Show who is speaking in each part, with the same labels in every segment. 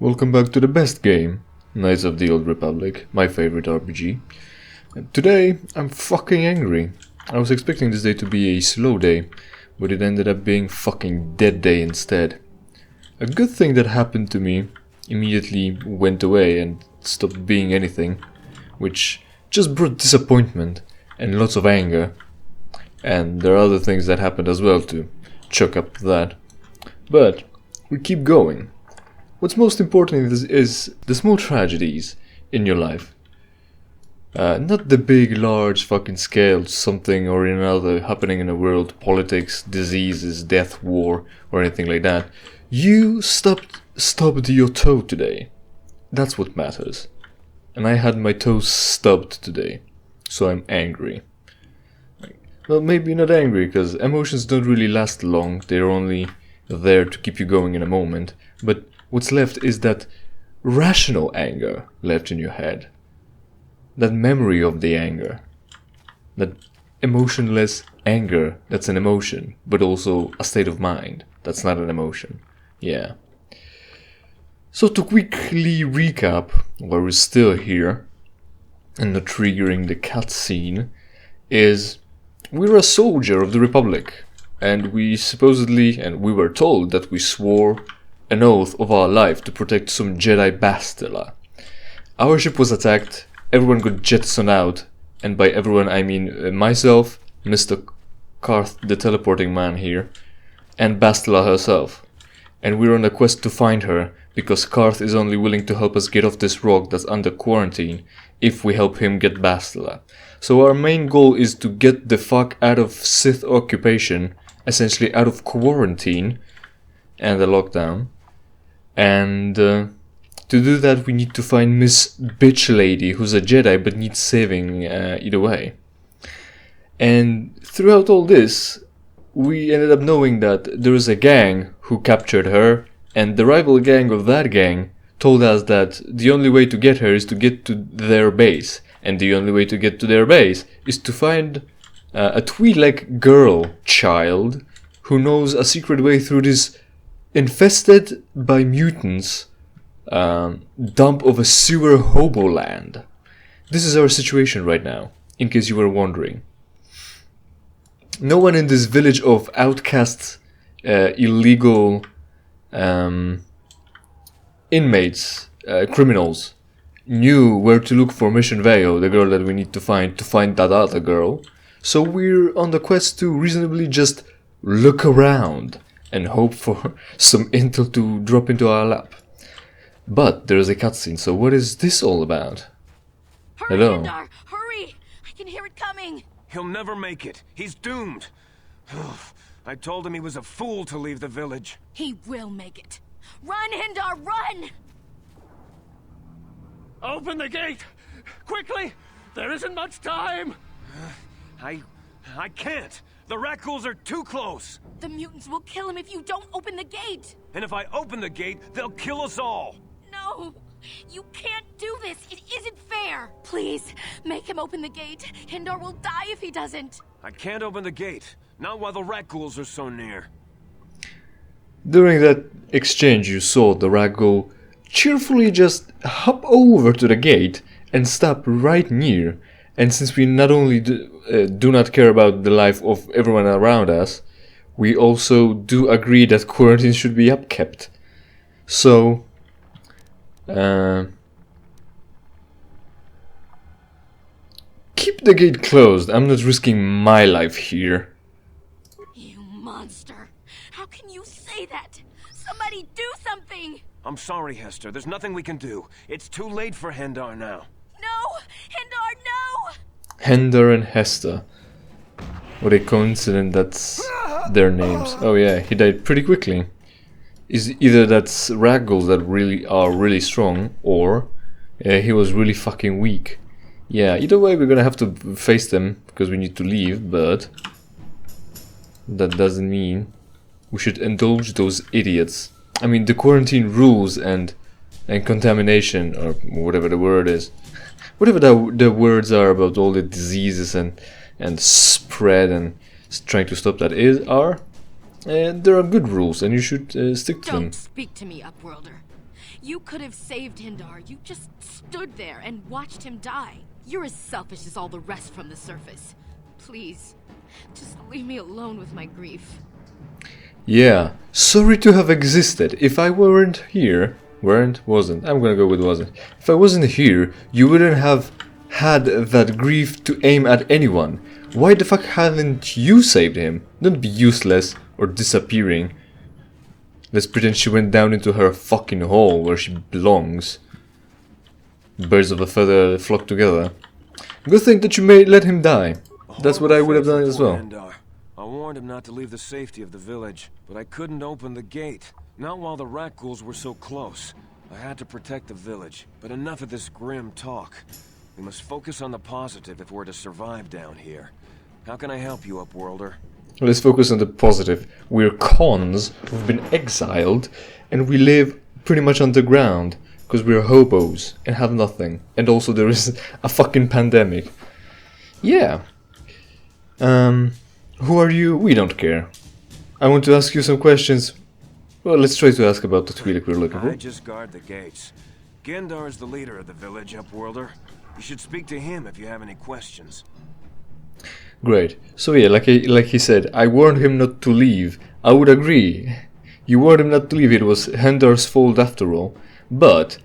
Speaker 1: Welcome back to the best game, Knights of the Old Republic, my favorite RPG. And today, I'm fucking angry. I was expecting this day to be a slow day, but it ended up being fucking dead day instead. A good thing that happened to me immediately went away and stopped being anything, which just brought disappointment and lots of anger. And there are other things that happened as well to chalk up that. But we keep going. What's most important is the small tragedies in your life. Not the big, large fucking scale something or another happening in the world, politics, diseases, death, war, or anything like that. You stubbed your toe today. That's what matters. And I had my toe stubbed today, so I'm angry. Well, maybe not angry, because emotions don't really last long. They're only there to keep you going in a moment. But what's left is that rational anger left in your head. That memory of the anger. That emotionless anger that's an emotion, but also a state of mind. That's not an emotion. Yeah. So to quickly recap, while we're still here, and not triggering the cutscene, is we're a soldier of the Republic. And we were told that we swore an oath of our life to protect some Jedi Bastila. Our ship was attacked, everyone got jettisoned out, and by everyone I mean myself, Mr. Carth, the teleporting man here, and Bastila herself. And we're on a quest to find her, because Carth is only willing to help us get off this rock that's under quarantine, if we help him get Bastila. So our main goal is to get the fuck out of Sith occupation, essentially out of quarantine, and the lockdown. And to do that we need to find Miss Bitch Lady, who's a Jedi but needs saving either way. And throughout all this, we ended up knowing that there is a gang who captured her, and the rival gang of that gang told us that the only way to get her is to get to their base. And the only way to get to their base is to find a Twi'lek girl child who knows a secret way through this infested by mutants dump of a sewer hobo land. This is our situation right now, in case you were wondering. No one in this village of outcast, illegal inmates, criminals, knew where to look for Mission Veo, the girl that we need to find that other girl. So we're on the quest to reasonably just look around and hope for some intel to drop into our lap. But there's a cutscene, so what is this all about?
Speaker 2: Hurry,
Speaker 1: Hello.
Speaker 2: Hindar! Hurry! I can hear it coming!
Speaker 3: He'll never make it. He's doomed. I told him he was a fool to leave the village.
Speaker 2: He will make it. Run, Hindar, run!
Speaker 4: Open the gate! Quickly! There isn't much time!
Speaker 3: I can't. The Rakghouls are too close.
Speaker 2: The mutants will kill him if you don't open the gate!
Speaker 3: And if I open the gate, they'll kill us all.
Speaker 2: No! You can't do this! It isn't fair! Please, make him open the gate. Hindar will die if he doesn't.
Speaker 3: I can't open the gate. Not while the Rakghouls are so near.
Speaker 1: During that exchange you saw the Raghoul cheerfully just hop over to the gate and stop right near. And since we not only do not care about the life of everyone around us, we also do agree that quarantine should be upkept. So, keep the gate closed. I'm not risking my life here.
Speaker 2: You monster! How can you say that? Somebody do something!
Speaker 3: I'm sorry, Hester. There's nothing we can do. It's too late for Hindar now.
Speaker 2: No! Hindar, no!
Speaker 1: Hender and Hester. What a coincidence that's their names. Oh yeah, he died pretty quickly. Is either that's Ragghouls that really are really strong, or he was really fucking weak. Yeah, either way we're gonna have to face them, because we need to leave, but that doesn't mean we should indulge those idiots. I mean, the quarantine rules and contamination, or whatever the word is. Whatever the words are about all the diseases and spread and trying to stop that there are good rules and you should stick to them.
Speaker 2: Don't speak to me, Upworlder. You could have saved Hindar. You just stood there and watched him die. You're as selfish as all the rest from the surface. Please, just leave me alone with my grief.
Speaker 1: Yeah, sorry to have existed. If I weren't here... wasn't. I'm gonna go with wasn't. If I wasn't here, you wouldn't have had that grief to aim at anyone. Why the fuck haven't you saved him? Don't be useless or disappearing. Let's pretend she went down into her fucking hole where she belongs. Birds of a feather flock together. Good thing that you may let him die. That's what I would have done as well.
Speaker 3: I warned him not to leave the safety of the village, but I couldn't open the gate. Not while the rat ghouls were so close. I had to protect the village, but enough of this grim talk. We must focus on the positive if we're to survive down here. How can I help you, Upworlder?
Speaker 1: Let's focus on the positive. We're cons who've been exiled, and we live pretty much underground, because we're hobos and have nothing. And also there is a fucking pandemic. Yeah. Who are you? We don't care. I want to ask you some questions. Well, let's try to ask about the Twi'lek we're looking for.
Speaker 3: I just guard the gates. Gendar is the leader of the village, Upworlder. You should speak to him if you have any questions.
Speaker 1: Great. So yeah, like he said, I warned him not to leave. I would agree. You warned him not to leave. It was Hendar's fault after all. But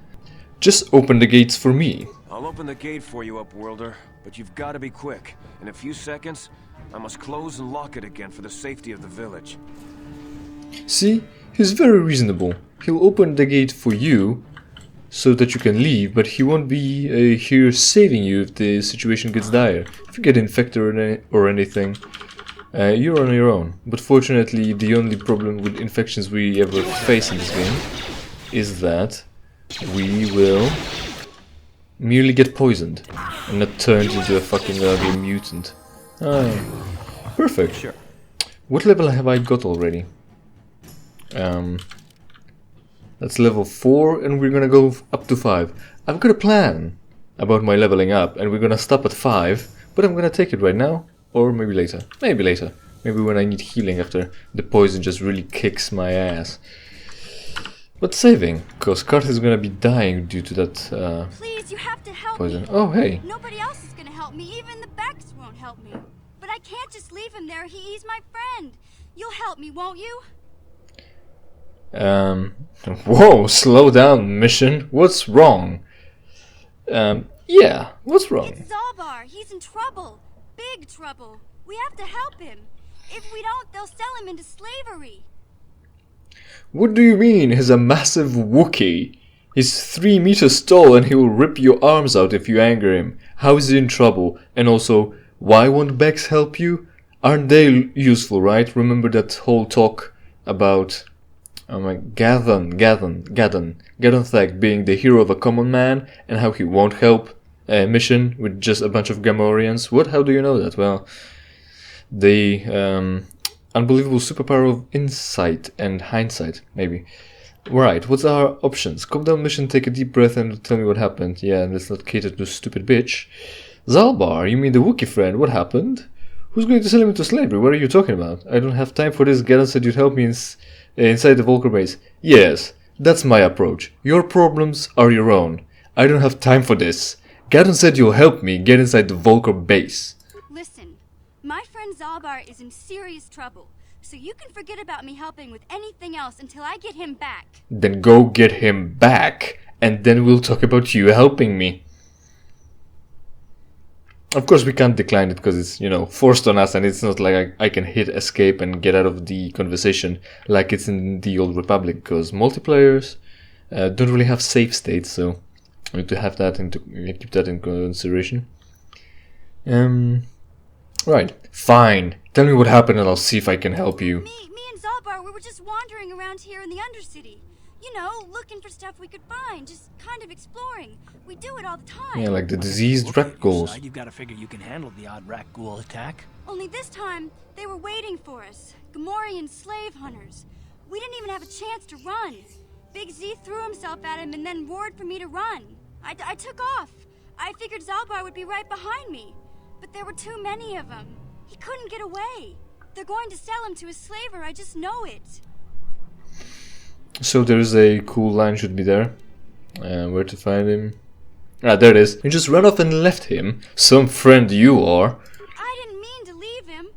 Speaker 1: just open the gates for me.
Speaker 3: I'll open the gate for you, Upworlder, but you've got to be quick. In a few seconds, I must close and lock it again for the safety of the village.
Speaker 1: See? He's very reasonable. He'll open the gate for you so that you can leave, but he won't be here saving you if the situation gets dire. If you get infected or anything, you're on your own. But fortunately, the only problem with infections we ever face in this game is that we will merely get poisoned and not turned into a fucking ugly mutant. Ah, perfect. Sure. What level have I got already? That's level 4 and we're gonna go up to 5. I've got a plan about my leveling up and we're gonna stop at 5, but I'm gonna take it right now, or maybe later. Maybe later. Maybe when I need healing after the poison just really kicks my ass. But saving, because Carth is gonna be dying due to that
Speaker 2: Please, you have to help
Speaker 1: poison.
Speaker 2: me.
Speaker 1: Oh, hey.
Speaker 2: Nobody else is gonna help me. Even the Becks won't help me. But I can't just leave him there. He's my friend. You'll help me, won't you?
Speaker 1: Whoa, slow down, mission. What's wrong? Yeah, what's wrong?
Speaker 2: It's Zalbar. He's in trouble. Big trouble. We have to help him. If we don't, they'll sell him into slavery.
Speaker 1: What do you mean? He's a massive Wookiee. He's 3 meters tall and he will rip your arms out if you anger him. How is he in trouble? And also, why won't Becks help you? Aren't they useful, right? Remember that whole talk about Gadon Thag being the hero of a common man and how he won't help a mission with just a bunch of Gamorreans? What? How do you know that? Well, the unbelievable superpower of insight and hindsight, maybe. Right, what's our options? Calm down mission, take a deep breath and tell me what happened. Yeah, let's not cater to stupid bitch. Zalbar, you mean the Wookiee friend? What happened? Who's going to sell him into slavery? What are you talking about? I don't have time for this. Gadon said you'd help me inside the Volker base. Yes, that's my approach. Your problems are your own. I don't have time for this. Gadon said you'll help me get inside the Volker base.
Speaker 2: Listen, my friend Zalbar is in serious trouble, so you can forget about me helping with anything else until I get him back.
Speaker 1: Then go get him back, and then we'll talk about you helping me. Of course we can't decline it because it's, you know, forced on us and it's not like I can hit escape and get out of the conversation like it's in the Old Republic, because multiplayers don't really have save states, so we need to have that keep that in consideration. Right, fine. Tell me what happened and I'll see if I can help you.
Speaker 2: Me and Zalbar, we were just wandering around here in the Undercity. You know, looking for stuff we could find, just kind of exploring. We do it all the time.
Speaker 1: Yeah, like the diseased rat ghouls.
Speaker 5: You've got to figure you can handle the odd rat ghoul attack.
Speaker 2: Only this time, they were waiting for us. Gamorrean slave hunters. We didn't even have a chance to run. Big Z threw himself at him and then roared for me to run. I took off. I figured Zalbar would be right behind me. But there were too many of them. He couldn't get away. They're going to sell him to a slaver, I just know it.
Speaker 1: So there is a cool line should be there. Where to find him? Ah, there it is. You just ran off and left him. Some friend you are.
Speaker 2: I didn't mean to leave him.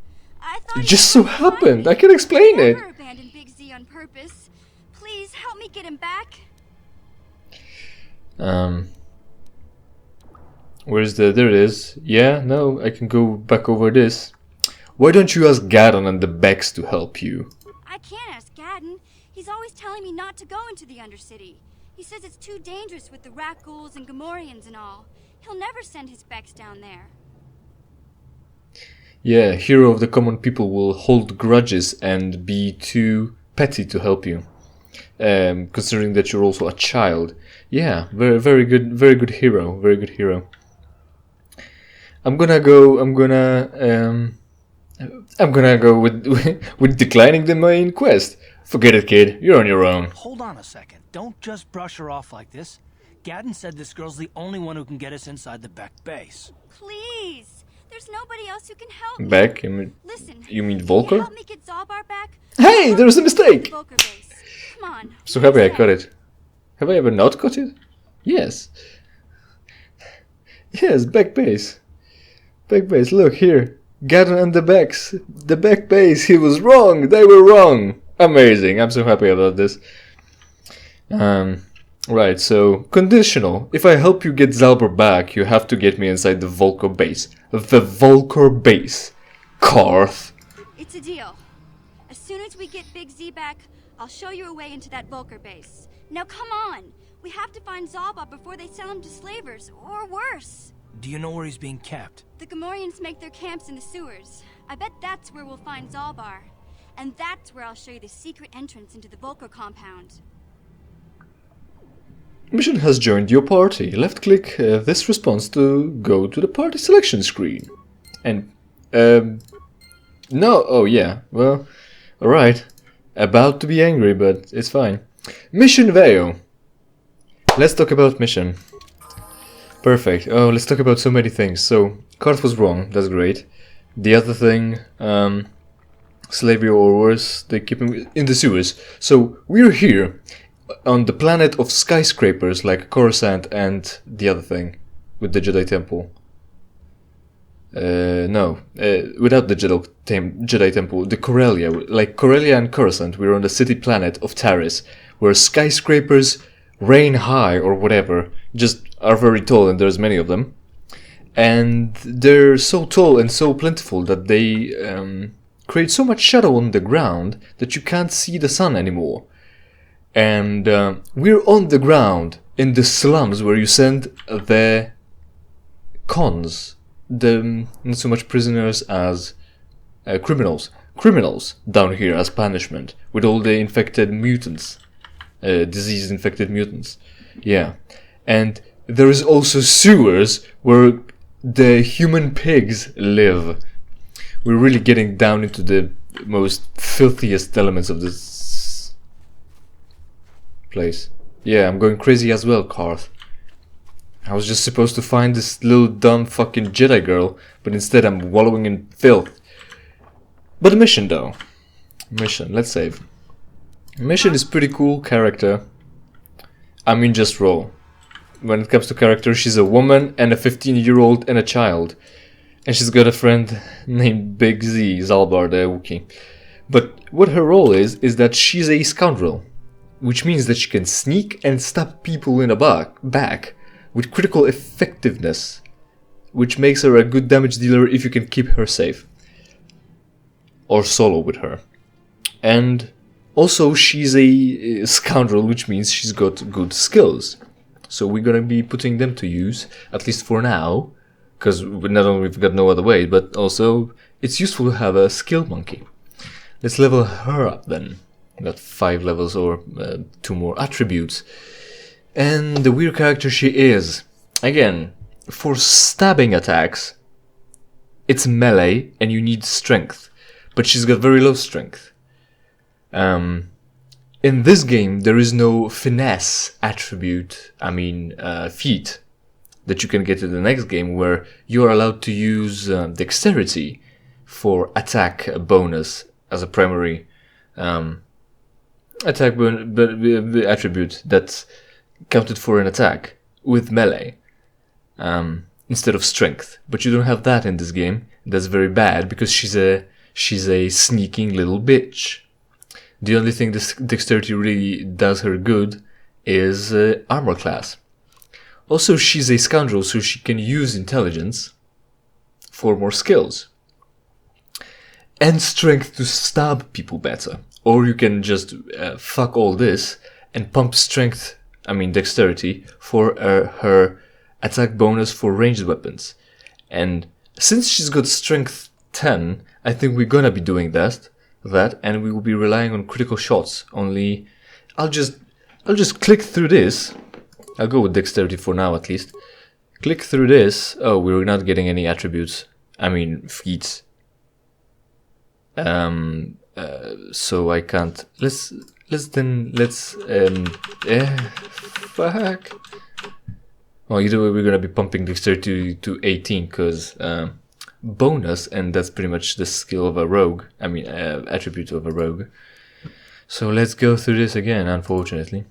Speaker 2: I thought
Speaker 1: It
Speaker 2: he
Speaker 1: just
Speaker 2: was
Speaker 1: so
Speaker 2: trying to find
Speaker 1: happened.
Speaker 2: me.
Speaker 1: I can explain it.
Speaker 2: Never abandoned Big Z on purpose. Please help me get him back.
Speaker 1: Where's the... There it is. Yeah, no, I can go back over this. Why don't you ask Gaddon and the Becks to help you?
Speaker 2: I can't ask Gaddon. He's always telling me not to go into the Undercity. He says it's too dangerous with the rat ghouls and Gamorreans and all. He'll never send his Becks down there.
Speaker 1: Yeah, hero of the common people will hold grudges and be too petty to help you. Considering that you're also a child. Yeah, very good hero. Very good hero. I'm gonna go with declining the main quest. Forget it, kid. You're on your own.
Speaker 5: Hold on a second. Don't just brush her off like this. Gaddon said this girl's the only one who can get us inside the Beck base.
Speaker 2: Please. There's nobody else who can help me.
Speaker 1: Back?
Speaker 2: Listen.
Speaker 1: You mean
Speaker 2: can
Speaker 1: Volker?
Speaker 2: you help me get Zalbar back?
Speaker 1: Hey, there was a mistake!
Speaker 2: Volker base. Come on.
Speaker 1: I'm so happy I got it. Have I ever not got it? Yes. Yes, back base. Back base, look here. Gaddon and the Becks. The back base, he was wrong. They were wrong. Amazing. I'm so happy about this. Right, so conditional. If I help you get Zalbar back, you have to get me inside the Volker base. The Volker base. Carth.
Speaker 2: It's a deal. As soon as we get Big Z back, I'll show you a way into that Volker base. Now come on. We have to find Zalbar before they sell him to slavers, or worse.
Speaker 5: Do you know where he's being kept?
Speaker 2: The Gamorreans make their camps in the sewers. I bet that's where we'll find Zalbar. And that's where I'll show you the secret entrance into the Volker compound.
Speaker 1: Mission has joined your party. Left click this response to go to the party selection screen. And, no, oh yeah, well, alright. About to be angry, but it's fine. Mission Veo. Let's talk about mission. Perfect. Oh, let's talk about so many things. So, Carth was wrong, that's great. The other thing, slavery or worse, they keep him in the sewers. So, we're here on the planet of skyscrapers like Coruscant and the other thing with the Jedi Temple. No, without the Jedi Temple, the Corellia. Like Corellia and Coruscant, we're on the city planet of Taris, where skyscrapers reign high or whatever, just are very tall and there's many of them. And they're so tall and so plentiful that they create so much shadow on the ground that you can't see the sun anymore. And we're on the ground in the slums where you send the cons, the not so much prisoners as criminals down here as punishment, with all the infected mutants, disease infected mutants. Yeah, and there is also sewers where the human pigs live. We're really getting down into the most filthiest elements of this place. Yeah, I'm going crazy as well, Carth. I was just supposed to find this little dumb fucking Jedi girl, but instead I'm wallowing in filth. But the mission though. Mission, let's save. Mission is pretty cool character. I mean just roll. When it comes to character, she's a woman and a 15-year-old and a child. And she's got a friend named Big Z, Zalbar the Wookiee. But what her role is that she's a scoundrel. Which means that she can sneak and stab people in the back with critical effectiveness. Which makes her a good damage dealer if you can keep her safe. Or solo with her. And also she's a scoundrel, which means she's got good skills. So we're gonna be putting them to use, at least for now. Because not only we've got no other way, but also it's useful to have a skill monkey. Let's level her up then. Got 5 levels or 2 more attributes. And the weird character she is. Again, for stabbing attacks, it's melee and you need strength. But she's got very low strength. In this game, there is no finesse attribute, feat, that you can get in the next game, where you are allowed to use dexterity for attack bonus as a primary attack attribute that counted for an attack with melee instead of strength. But you don't have that in this game. That's very bad because she's a sneaking little bitch. The only thing this dexterity really does her good is armor class. Also, she's a scoundrel, so she can use intelligence for more skills. And strength to stab people better. Or you can just fuck all this and pump dexterity for her attack bonus for ranged weapons. And since she's got strength 10, I think we're gonna be doing that, and we will be relying on critical shots. Only, I'll just click through this. I'll go with dexterity for now at least. Click through this. Oh, we're not getting any attributes. Feats. So I can't. Fuck. Well, either way, we're gonna be pumping dexterity to 18 because bonus, and that's pretty much the skill of a rogue. Attribute of a rogue. So let's go through this again. Unfortunately,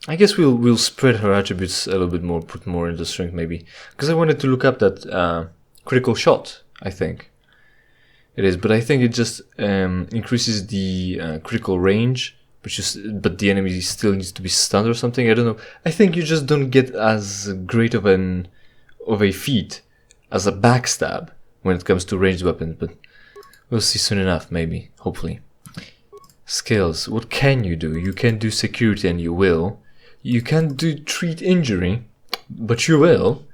Speaker 1: I guess we'll spread her attributes a little bit more, put more into strength maybe, because I wanted to look up that critical shot. I think it is, but I think it just increases the critical range, but the enemy still needs to be stunned or something. I don't know. I think you just don't get as great of a feat as a backstab when it comes to ranged weapons, but we'll see soon enough, maybe, hopefully. Skills. What can you do? You can do security, and you will. You can do treat injury, but you will.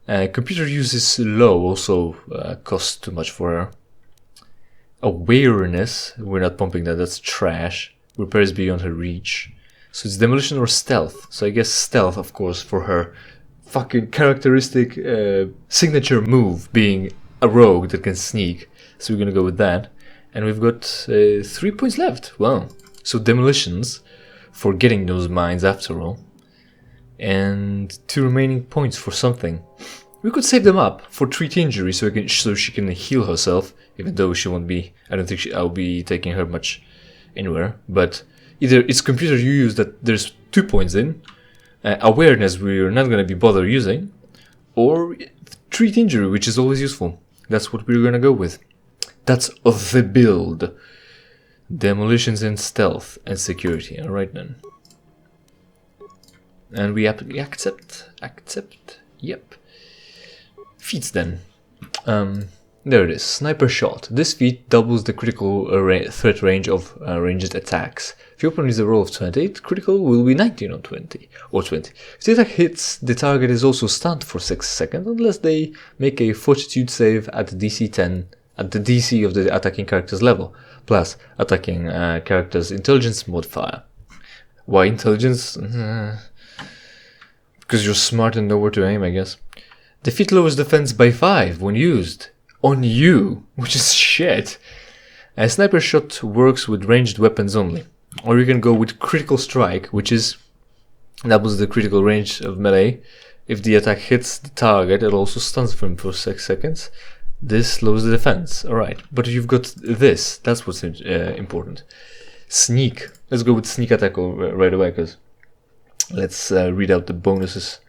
Speaker 1: Computer use is low, also costs too much for her. Awareness, we're not pumping that, that's trash. Repair is beyond her reach. So it's demolition or stealth. So I guess stealth, of course, for her fucking characteristic signature move being a rogue that can sneak. So we're gonna go with that. And we've got 3 points left. Wow. So demolitions for getting those mines after all. And 2 remaining points for something. We could save them up for treat injury so she can heal herself, even though she won't be. I don't think I'll be taking her much anywhere. But either it's computer you use that there's 2 points in, awareness we're not gonna be bother using, or treat injury, which is always useful. That's what we're gonna go with. That's the build. Demolitions and stealth and security. Alright then. And we accept. Yep. Feats then. There it is. Sniper shot. This feat doubles the critical threat range of ranged attacks. If your opponent is a roll of 28, critical will be 19 on 20 or 20. If the attack hits, the target is also stunned for 6 seconds unless they make a fortitude save at DC 10 at the DC of the attacking character's level, plus attacking character's intelligence modifier. Why intelligence? Because you're smart and know where to aim, I guess. The feat lowers defense by 5 when used on you, which is shit. A sniper shot works with ranged weapons only. Or you can go with critical strike, which is doubles the critical range of melee. If the attack hits the target, it also stuns them for 6 seconds. This lowers the defense. Alright, but you've got this. That's what's important. Sneak. Let's go with sneak attack right away, because let's read out the bonuses.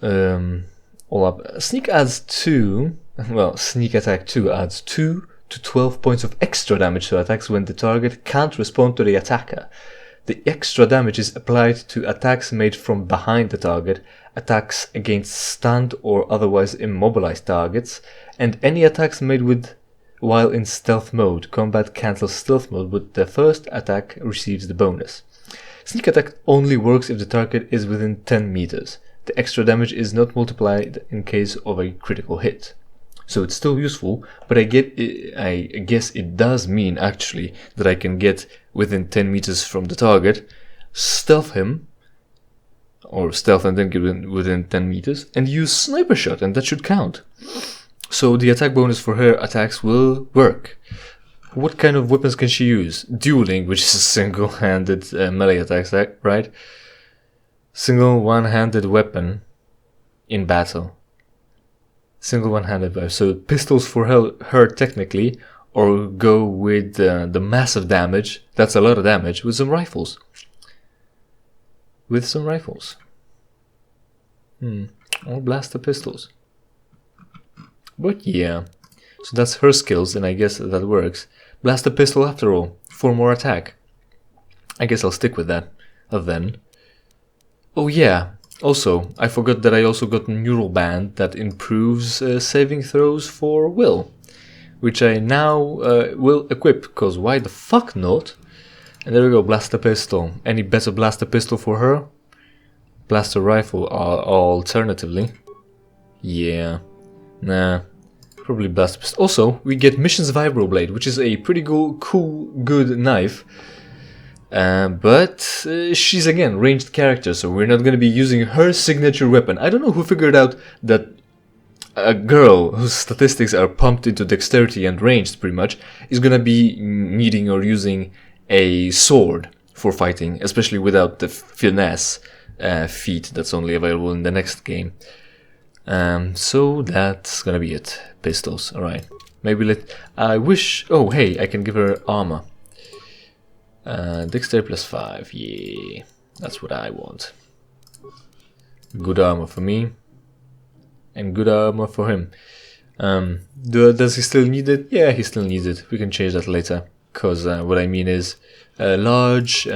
Speaker 1: All up. Sneak adds 2. Well, sneak attack 2 adds 2 to 12 points of extra damage to attacks when the target can't respond to the attacker. The extra damage is applied to attacks made from behind the target, attacks against stunned or otherwise immobilized targets, and any attacks made while in stealth mode. Combat cancels stealth mode, but the first attack receives the bonus. Sneak attack only works if the target is within 10 meters. The extra damage is not multiplied in case of a critical hit. So it's still useful, but I guess it does mean actually that I can get within 10 meters from the target, stealth him, or stealth and then get within 10 meters, and use sniper shot, and that should count. So the attack bonus for her attacks will work. What kind of weapons can she use? Dueling, which is a single-handed melee attack, right? Single one-handed weapon in battle. Single one-handed weapon. So pistols for her technically, or go with the massive damage. That's a lot of damage with some rifles. with some rifles. Or blaster pistols. But yeah, so that's her skills, and I guess that works. Blaster pistol after all, 4 more attack. I guess I'll stick with that then. Oh yeah, also, I forgot that I also got a neural band that improves saving throws for will, which I now will equip, because why the fuck not? And there we go, blaster pistol. Any better blaster pistol for her? Blaster rifle alternatively. Yeah, nah, probably blaster pistol. Also, we get Mission's Vibroblade, which is a pretty cool, good knife. But she's again ranged character, so we're not going to be using her signature weapon. I don't know who figured out that a girl whose statistics are pumped into dexterity and ranged pretty much is going to be needing or using a sword for fighting, especially without the finesse feat that's only available in the next game. So that's going to be it. Pistols, alright. Maybe I wish... Oh, hey, I can give her armor. Dexterity +5, yeah, that's what I want. Good armor for me, and good armor for him. Does he still need it? Yeah, he still needs it. We can change that later, because what I mean is large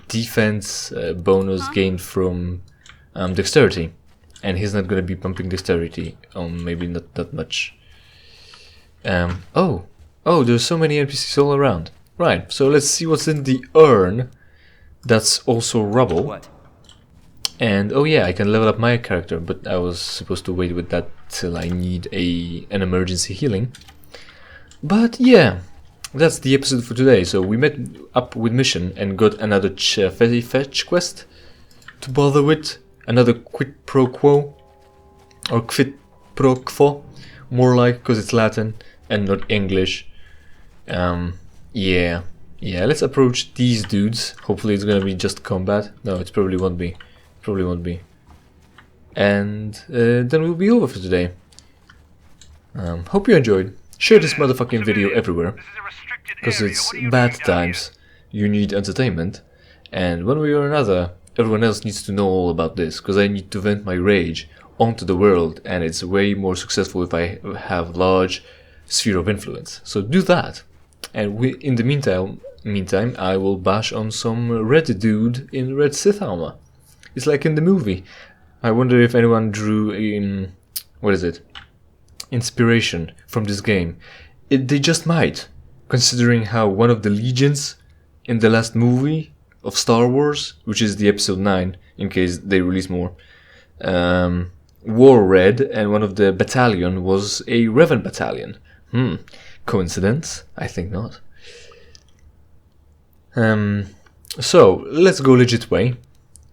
Speaker 1: defense bonus gained from dexterity, and he's not going to be pumping dexterity, maybe not that much. Oh, there's so many NPCs all around. Right, so let's see what's in the urn. That's also rubble.
Speaker 6: What?
Speaker 1: And oh yeah, I can level up my character, but I was supposed to wait with that till I need an emergency healing. But yeah, that's the episode for today. So we met up with Mission and got another fetch quest to bother with. Another quid pro quo, or quid pro quo, more like, because it's Latin and not English. Yeah, let's approach these dudes. Hopefully it's gonna be just combat. No, it probably won't be. And then we'll be over for today. Hope you enjoyed. Share this motherfucking video everywhere, because it's bad times. You need entertainment, and one way or another, everyone else needs to know all about this, because I need to vent my rage onto the world, and it's way more successful if I have large sphere of influence. So do that. And in the meantime, I will bash on some red dude in red Sith armor. It's like in the movie. I wonder if anyone drew in... what is it? Inspiration from this game. They just might, considering how one of the legions in the last movie of Star Wars, which is the episode 9, in case they release more, wore red, and one of the battalion was a Revan battalion. Coincidence? I think not. So, let's go legit way.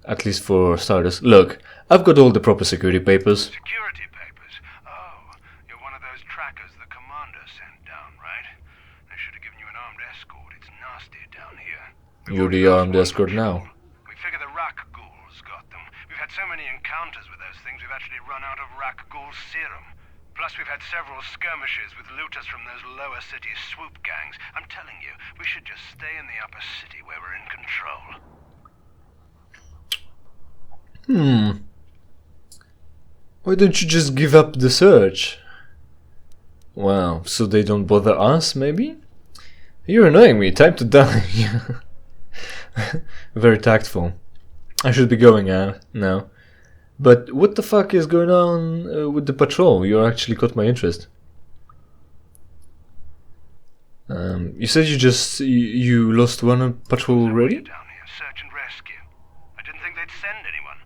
Speaker 1: At least for starters. Look, I've got all the proper security papers.
Speaker 7: Security papers? Oh, you're one of those trackers the commander sent down, right? They should have given you an armed escort. It's nasty down here.
Speaker 1: You're the armed escort now.
Speaker 7: We figure the Rak ghouls got them. We've had so many encounters with those things, we've actually run out of Rak ghoul serum. Plus, we've had several skirmishes with looters from those lower city swoop gangs. I'm telling you, we should just stay in the upper city where we're in control.
Speaker 1: Why don't you just give up the search? Wow, so they don't bother us, maybe? You're annoying me, time to die. Very tactful. I should be going out now. But what the fuck is going on with the patrol? You actually caught my interest. You said you lost one patrol already?
Speaker 7: Down here, search and rescue. I didn't think they'd send anyone.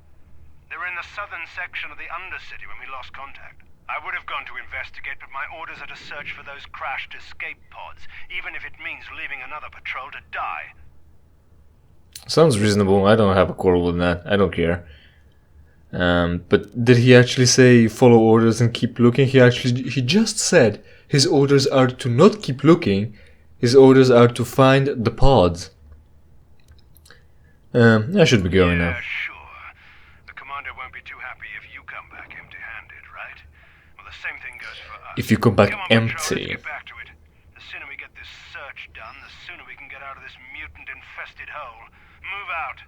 Speaker 7: They were in the southern section of the Undercity when we lost contact. I would have gone to investigate, but my orders are to search for those crashed escape pods, even if it means leaving another patrol to die.
Speaker 1: Sounds reasonable. I don't have a quarrel with that. I don't care. But did he actually say follow orders and keep looking? He just said his orders are to not keep looking. His orders are to find the pods. I should be going now.
Speaker 7: Sure. The commander won't be too happy if you come back empty-handed, right? Well, the same thing goes for us.
Speaker 1: If you come back
Speaker 7: Come on, Patrol,
Speaker 1: empty.
Speaker 7: let's get back to it. The sooner we get this search done, the sooner we can get out of this mutant-infested hole. Move out.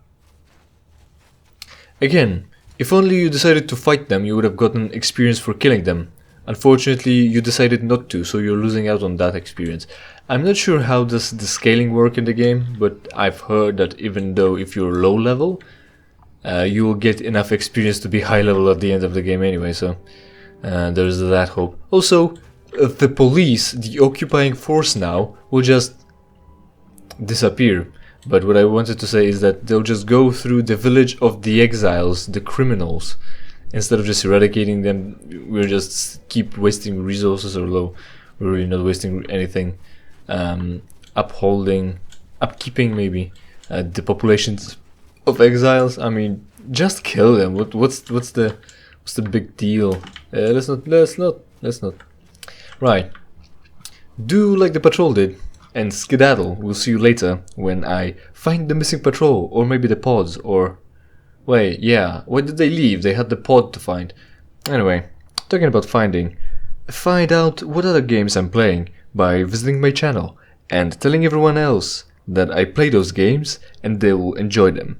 Speaker 1: Again, if only you decided to fight them, you would have gotten experience for killing them. Unfortunately, you decided not to, so you're losing out on that experience. I'm not sure how does the scaling work in the game, but I've heard that even though if you're low level, you will get enough experience to be high level at the end of the game anyway, so there's that hope. Also, the police, the occupying force now, will just disappear. But what I wanted to say is that they'll just go through the village of the exiles, the criminals. Instead of just eradicating them, we'll just keep wasting resources, although we're really not wasting anything. Upkeeping maybe the populations of exiles. I mean, just kill them. What's the big deal? Let's not. Right. Do like the patrol did and skedaddle. We'll see you later when I find the missing patrol, or maybe the pods, or wait, yeah. Why did they leave? They had the pod to find. Anyway, talking about finding, find out what other games I'm playing by visiting my channel and telling everyone else that I play those games and they will enjoy them.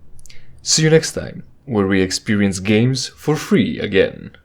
Speaker 1: See you next time, where we experience games for free again.